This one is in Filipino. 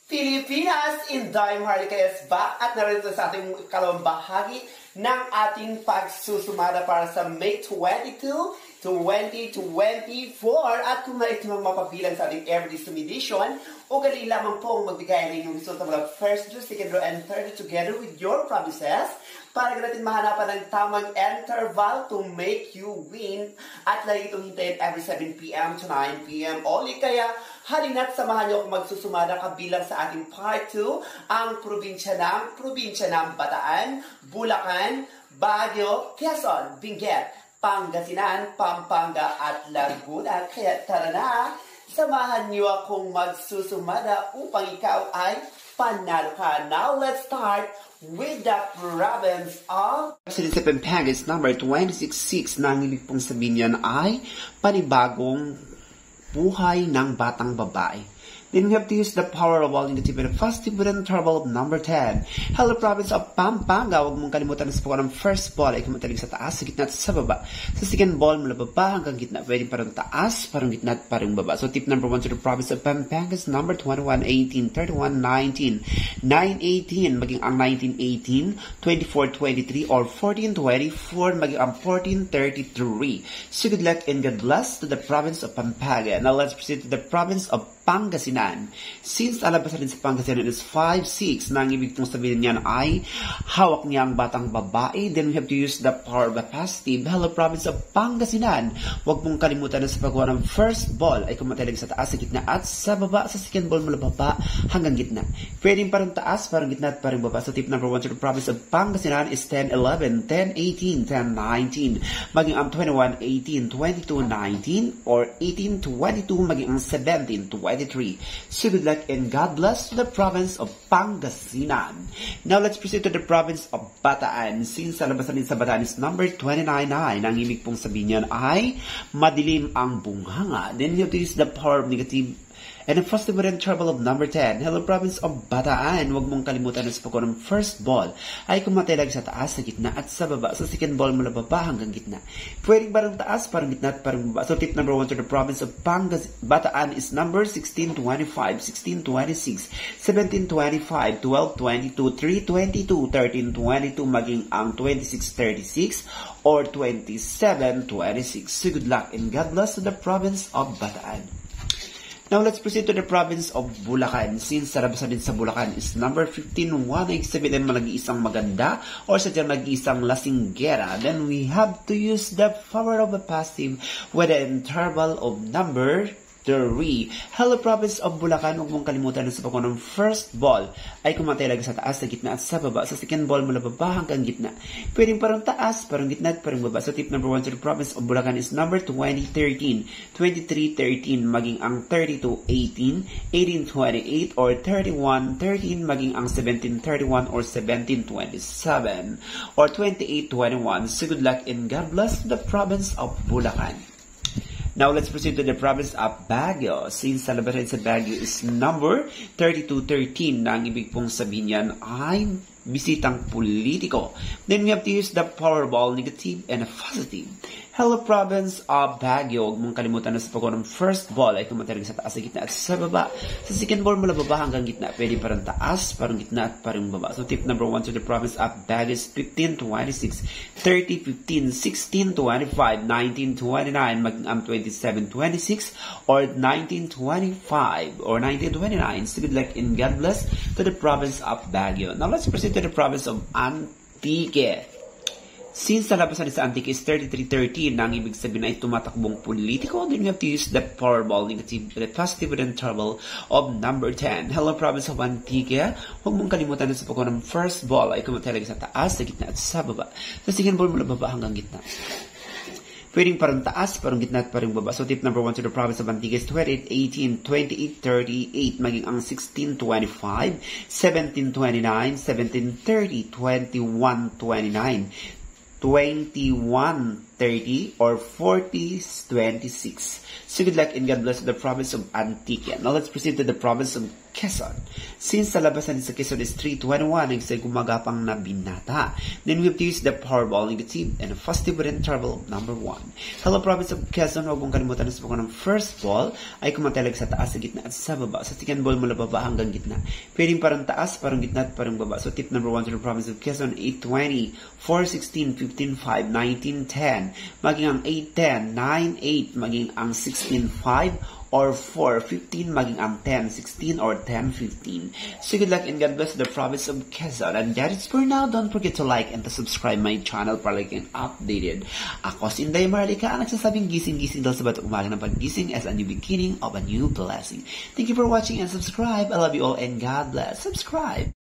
Pilipinas, Inday Marliquez back at narito sa ating ikalawang bahagi ng ating pagsusumada para sa May 22, 2024 at kung nais mong mapabilang sa ating everyday submission, ugali lamang pong magbigay ng inyong resulta mula first draw, second draw, and third draw together with your promises para natin mahanapan ng tamang interval to make you win at lagi itong hintayin every 7 p.m. to 9 p.m. only. Kaya halina't samahan niyo kung magsusumada kabilang sa ating part 2 ang probinsya ng Bataan, Bulacan, Baguio, Quezon, Benguet, Pangasinan, Pampanga at Laguna. Kaya tara na, samahan niyo akong magsusumada upang ikaw ay panalo ka. Now let's start with the province of Sa Pampanga is number 26.6 na ang ibig pong sabihin niyan ay panibagong buhay ng batang babae. Then we have to use the power of all negative and positive with an interval of number 10. Hello, province of Pampanga. Huwag mong kalimutan na sa pagkakas ng first ball ay kumataling sa taas, sa gitna at sa baba. Sa second ball, mula baba hanggang gitna. Pwede parang taas, parang gitna at parang baba. So tip number 1 to the province of Pampanga is number 21, 18, 31, 19, 9, 18, maging ang 19, 18, 24, 23, or 14, 24, maging ang 14, 33. So good luck and God bless to the province of Pampanga. Now let's proceed to the province of Pangasinan. Since alabas rin sa Pangasinan is 5-6, na ang ibig pong sabihin niyan ay hawak niya ang batang babae, then we have to use the power of the positive. Hello, province of Pangasinan. Huwag mong kalimutan na sa paggawa ng first ball ay kumatalig sa taas, sa gitna at sa baba. Sa second ball mula baba hanggang gitna. Pwedeng parang taas, parang gitna at parang baba. So tip number 1 to the province of Pangasinan is 10, 11, 10, 18, 10, 19, maging ang 21, 18, 22, 19, or 18, 22, maging ang 17, 23. So good luck and God bless the province of Pangasinan. Now let's proceed to the province of Bataan. Since alabasan din sa Bataan is number 29.9, ang ibig pong sabihin niyan ay madilim ang bunghanga. Then you have to use the power of negative and a positive with interval of number 10. Hello, province of Bataan. Huwag mong kalimutan na sa pagkakas ng first ball ay kumatalag sa taas, sa gitna at sa baba. Sa second ball mula baba hanggang gitna. Pwedeng parang taas, parang gitna at parang baba. So tip number 1 to the province of Bataan is number 16, 25, 16, 26, 17, 25, 12, 22, 3, 22, 13, 22, maging ang 26, 36, or 27, 26. So good luck and God bless to the province of Bataan. Now, let's proceed to the province of Bulacan. Since sarabasan din sa Bulacan is number 15, 187 na nag-iisang maganda or sadyang nag-iisang lasinggera. Then we have to use the power of the positive with an interval of number 3. Hello, province of Bulacan. Huwag mong kalimutan na sa pagkakas ng first ball ay kumatalag sa taas, sa gitna at sa baba. Sa second ball mula baba hanggang gitna. Pwedeng parang taas, parang gitna at parang baba. So tip number 1 to the province of Bulacan is number 20, 13, 23, 13, maging ang 32, 18, 18, 28, or 31, 13, maging ang 17, 31, or 17, 27, or 28, 21. So good luck and God bless the province of Bulacan. Now, let's proceed to the province of Baguio. Since salabasan sa Baguio is number 3213, na ang ibig pong sabihin yan ay bisitang politiko. Then we have to use the Powerball negative and a positive. Hello, province of Baguio. Huwag mong kalimutan na sa pagkakas ng first ball ay kumatalig sa taas, sa gitna at sa baba. Sa second ball mula baba hanggang gitna. Pwede parang taas, parang gitna at parang baba. So tip number 1 to the province of Baguio is 15, 26, 30, 15, 16, 25, 19, 29, maging ang 27, 26, or 19, 25, or 19, 29. So good luck and God bless to the province of Baguio. Now let's proceed to the province of Antique. Since nalabasan sa Antique is 3313, na ang ibig sabihin ay tumatakbong politiko, then you have to use the Powerball negative with a positive with an interval of number 10. Hello, province of Antique. Huwag mong kalimutan na sa pagkakas ng first ball ay kumatalag sa taas, sa gitna at sa baba. Sa second ball mula baba hanggang gitna. Pwedeng parang taas, parang gitna at parang baba. So tip number 1 to the province of Antique is 28, 18, 28, 38, maging ang 16, 25, 17, 29, 17, 30, 21, 29, 21, 30, or 40, 26. So good luck and God bless the province of Antique. Now let's proceed to the province of Quezon. Since sa labasan sa Quezon is 321, nagsay gumagapang na binata. Then we have to use the Powerball negative and a positive within travel number 1. Hello province of Quezon, huwag mong kalimutan na sa ng first ball ay kumatalag sa taas, sa gitna at sa baba. Sa second ball mula baba hanggang gitna. Pwedeng parang taas, parang gitna at parang baba. So tip number 1 to the province of Quezon, 820, 416, 15, 5, 19, 10. Maging ang 8, 10, 9, 8, maging ang 16, 5, or 4, 15, maging ang 10, 16, or 10, 15. So good luck and God bless the province of Quezon. And that is for now. Don't forget to like and to subscribe my channel para like and updated. Ako si Inday Marlica, ang nagsasabing gising-gising dahil sa batang umaga ng paggising as a new beginning of a new blessing. Thank you for watching and subscribe. I love you all and God bless. Subscribe.